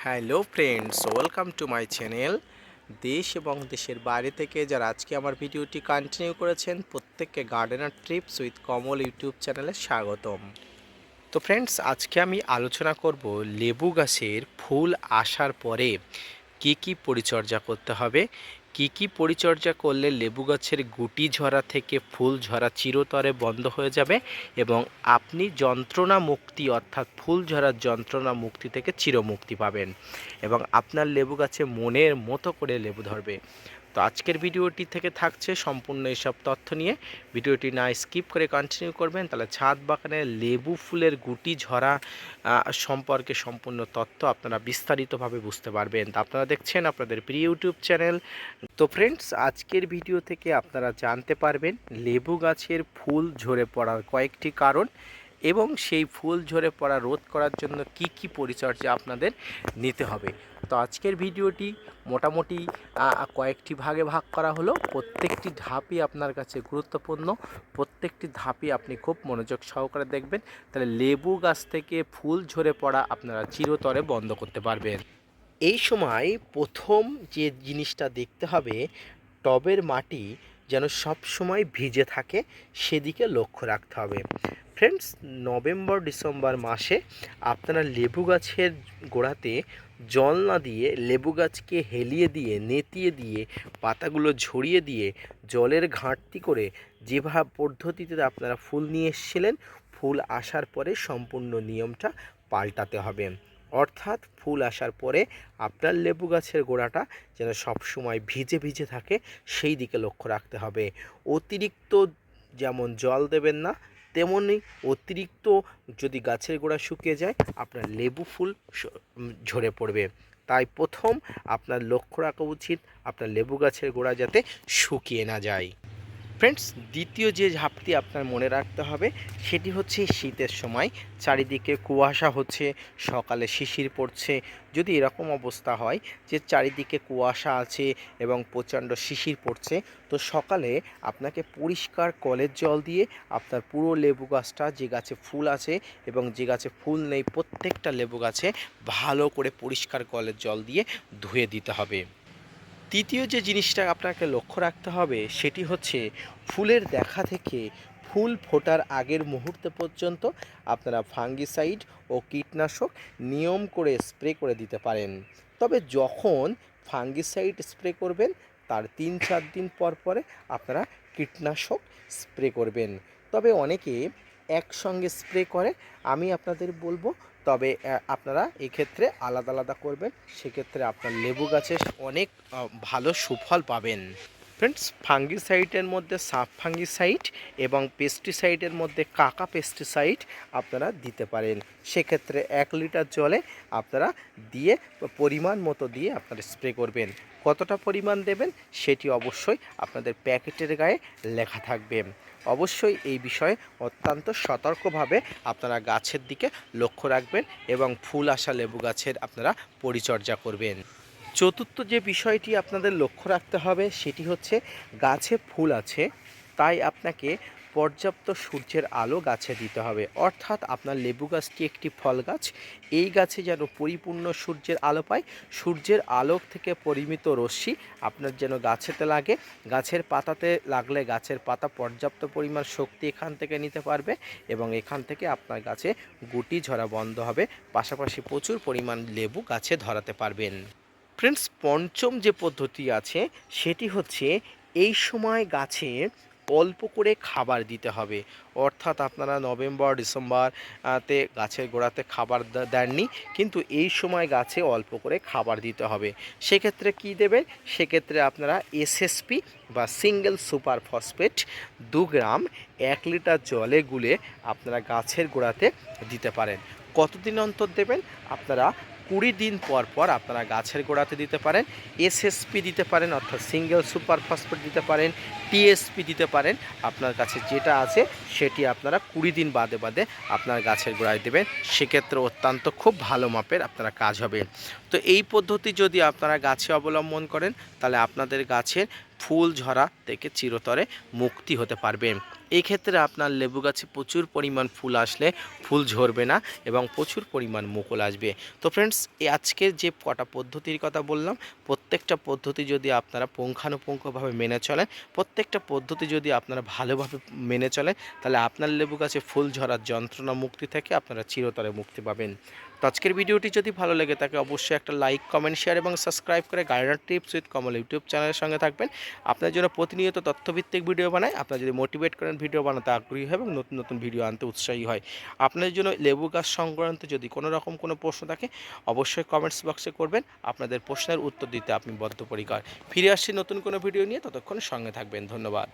Hello friends, welcome to my channel. দেশ এবং দেশের বাইরে থেকে যারা আজকে আমার ভিডিওটি কন্টিনিউ করেছেন প্রত্যেককে gardener TRIPS with Kamal YouTube চ্যানেলে স্বাগতম। তো ফ্রেন্ডস, আজকে আমি আলোচনা করব লেবু গাছের ফুল আসার পরে কি পরিচর্যা করতে হবে, কি পরিচর্যা করলে লেবু গাছের গুটি ঝরা থেকে ফুল ঝরা চিরতরে বন্ধ হয়ে যাবে এবং আপনি যন্ত্রণা মুক্তি অর্থাৎ ফুল ঝরার যন্ত্রণা মুক্তি থেকে চিরমুক্তি পাবেন এবং আপনার লেবু গাছে মনের মতো করে লেবু ধরবে। তো আজকের ভিডিওটি থেকে থাকছে সম্পূর্ণ এইসব তথ্য নিয়ে। ভিডিওটি না স্কিপ করে কন্টিনিউ করবেন, তাহলে ছাদ বাগানে লেবু ফুলের গুটি ঝরা সম্পর্কে সম্পূর্ণ তথ্য আপনারা বিস্তারিতভাবে বুঝতে পারবেন। তা আপনারা দেখছেন আপনাদের প্রিয় ইউটিউব চ্যানেল। তো ফ্রেন্ডস, আজকের ভিডিও থেকে আপনারা জানতে পারবেন লেবু গাছের ফুল ঝরে পড়ার কয়েকটি কারণ এবং সেই ফুল ঝরে পড়া রোধ করার জন্য কি পরিচর্যা আপনাদের নিতে হবে। তো আজকের ভিডিওটি মোটামুটি কয়েকটি ভাগে ভাগ করা হলো। প্রত্যেকটি ধাপই আপনার কাছে গুরুত্বপূর্ণ, প্রত্যেকটি ধাপই আপনি খুব মনোযোগ সহকারে দেখবেন, তাহলে লেবু গাছ থেকে ফুল ঝরে পড়া আপনারা চিরতরে বন্ধ করতে পারবেন। এই সময় প্রথম যে জিনিসটা দেখতে হবে, টবের মাটি যেন সব সময় ভিজে থাকে সেদিকে লক্ষ্য রাখতে হবে। ফ্রেন্ডস, নভেম্বর ডিসেম্বর মাসে আপনারা লেবু গাছের গোড়াতে জল না দিয়ে লেবু গাছকে হেলিয়ে দিয়ে নেতিয়ে দিয়ে পাতাগুলো ঝরিয়ে দিয়ে জলের ঘাটতি করে যেভাবে পদ্ধতিতে আপনারা ফুল নিয়ে এসেছিলেন, ফুল আসার পরে সম্পূর্ণ নিয়মটা পাল্টাতে হবে। অর্থাৎ ফুল আসার পরে আপনার লেবু গাছের গোড়াটা যেন সবসময় ভিজে ভিজে থাকে সেই দিকে লক্ষ্য রাখতে হবে। অতিরিক্ত যেমন জল দেবেন না, তেমনি অতিরিক্ত যদি গাছের গোড়া শুকিয়ে যায় আপনার লেবু ফুল ঝরে পড়বে। তাই প্রথম আপনার লক্ষ্য রাখা উচিত আপনার লেবু গাছের গোড়া যাতে শুকিয়ে না যায়। ফ্রেন্ডস, দ্বিতীয় যে ঝাপটি আপনার মনে রাখতে হবে সেটি হচ্ছে শীতের সময় চারিদিকে কুয়াশা হচ্ছে, সকালে শিশির পড়ছে। যদি এরকম অবস্থা হয় যে চারিদিকে কুয়াশা আছে এবং প্রচণ্ড শিশির পড়ছে, তো সকালে আপনাকে পরিষ্কার কলের জল দিয়ে আপনার পুরো লেবু গাছটা, যে গাছে ফুল আছে এবং যে গাছে ফুল নেই, প্রত্যেকটা লেবু গাছে ভালো করে পরিষ্কার কলের জল দিয়ে ধুয়ে দিতে হবে। তৃতীয় যে জিনিসটা আপনাকে লক্ষ্য রাখতে হবে সেটি হচ্ছে ফুলের দেখা থেকে ফুল ফোটার আগের মুহূর্ত পর্যন্ত আপনারা ফাঙ্গিসাইড ও কীটনাশক নিয়ম করে স্প্রে করে দিতে পারেন। তবে যখন ফাঙ্গিসাইড স্প্রে করবেন তার 3-4 দিন পর পরে আপনারা কীটনাশক স্প্রে করবেন। তবে অনেকে একসঙ্গে স্প্রে করে, আমি আপনাদের বলবো তবে আপনারা এক্ষেত্রে আলাদা আলাদা করবেন, সেক্ষেত্রে আপনার লেবু গাছে অনেক ভালো সুফল পাবেন। ফ্রেন্ডস, ফাঙ্গিসাইডের মধ্যে সাব ফাঙ্গিসাইড এবং পেস্টিসাইডের মধ্যে কাকা পেস্টিসাইড আপনারা দিতে পারেন। সেক্ষেত্রে 1 লিটার জলে আপনারা দিয়ে পরিমাণ মতো দিয়ে আপনারা স্প্রে করবেন। কতটা পরিমাণ দেবেন সেটি অবশ্যই আপনাদের প্যাকেটের গায়ে লেখা থাকবে। অবশ্যই এই বিষয়ে অত্যন্ত সতর্কভাবে আপনারা গাছের দিকে লক্ষ্য রাখবেন এবং ফুল আসা লেবু গাছের আপনারা পরিচর্যা করবেন। চতুর্থ যে বিষয়টি আপনাদের লক্ষ্য রাখতে হবে সেটি হচ্ছে গাছে ফুল আছে, তাই আপনাকে পর্যাপ্ত সূর্যের আলো গাছে দিতে হবে। অর্থাৎ আপনার লেবু গাছটি একটি ফল গাছ, এই গাছে যেন পরিপূর্ণ সূর্যের আলো পায়, সূর্যের আলোক থেকে পরিমিত রশ্মি আপনার যেন গাছেতে লাগে। গাছের পাতাতে লাগলে গাছের পাতা পর্যাপ্ত পরিমাণ শক্তি এখান থেকে নিতে পারবে এবং এখান থেকে আপনার গাছে গুটি ঝরা বন্ধ হবে, পাশাপাশি প্রচুর পরিমাণ লেবু গাছে ধরাতে পারবেন। ফ্রেন্ডস, পঞ্চম যে পদ্ধতি আছে সেটি হচ্ছে এই সময় গাছে অল্প করে খাবার দিতে হবে। অর্থাৎ আপনারা নভেম্বর ডিসেম্বর তে গাছের গোড়াতে খাবার দেননি, কিন্তু এই সময় গাছে অল্প করে খাবার দিতে হবে। সেক্ষেত্রে কি দেবেন? সেক্ষেত্রে আপনারা এসএসপি বা সিঙ্গেল সুপার ফসফেট 2 গ্রাম 1 লিটার জলে গুলে আপনারা গাছের গোড়াতে দিতে পারেন। কতদিন অন্তর দেবেন? আপনারা 20 দিন পর পর আপনারা গাছের গোড়াতে দিতে পারেন। এসএসপি দিতে পারেন অর্থাৎ সিঙ্গেল সুপার ফসফেট দিতে পারেন, টিএসপি দিতে পারেন। আপনার কাছে যেটা আছে সেটি আপনারা 20 দিন বাদে বাদে আপনার গাছের গোড়ায় দেবেন। সেক্ষেত্রে অত্যন্ত খুব ভালো মাপের আপনারা কাজ হবে। তো এই পদ্ধতি যদি আপনারা গাছে অবলম্বন করেন তাহলে আপনাদের গাছের ফুল ঝরা থেকে চিরতরে মুক্তি হতে পারবেন। এই ক্ষেত্রে আপনার লেবু গাছে প্রচুর পরিমাণ ফুল আসলে ফুল ঝরবে না এবং প্রচুর পরিমাণ মুকুল আসবে। তো ফ্রেন্ডস, এই আজকের যে কটা পদ্ধতির কথা বললাম, প্রত্যেকটা পদ্ধতি যদি আপনারা পুঙ্খানুপুঙ্খভাবে মেনে চলেন, প্রত্যেকটা পদ্ধতি যদি আপনারা ভালোভাবে মেনে চলেন, তাহলে আপনার লেবু গাছে ফুল ঝরার যন্ত্রণা মুক্তি থেকে আপনারা চিরতরে মুক্তি পাবেন। তো আজকের ভিডিওটি যদি ভালো লেগে থাকে অবশ্যই একটা লাইক, কমেন্ট, শেয়ার এবং সাবস্ক্রাইব করে gardener tips with Kamal YouTube চ্যানেলের সঙ্গে থাকবেন। আপনার জন্য প্রতিনিয়ত তথ্যভিত্তিক ভিডিও বানায়। আপনারা যদি মোটিভেট করেন, ভিডিও বানাতে আগ্রহী হয় এবং নতুন নতুন ভিডিও আনতে উৎসাহী হয়। আপনাদের জন্য লেবু গাছ সংক্রান্ত যদি কোনো রকম কোনো প্রশ্ন থাকে অবশ্যই কমেন্টস বক্সে করবেন। আপনাদের প্রশ্নের উত্তর দিতে আমি বদ্ধপরিকর। ফিরে আসছি নতুন কোনো ভিডিও নিয়ে, ততক্ষণ সঙ্গে থাকবেন। ধন্যবাদ।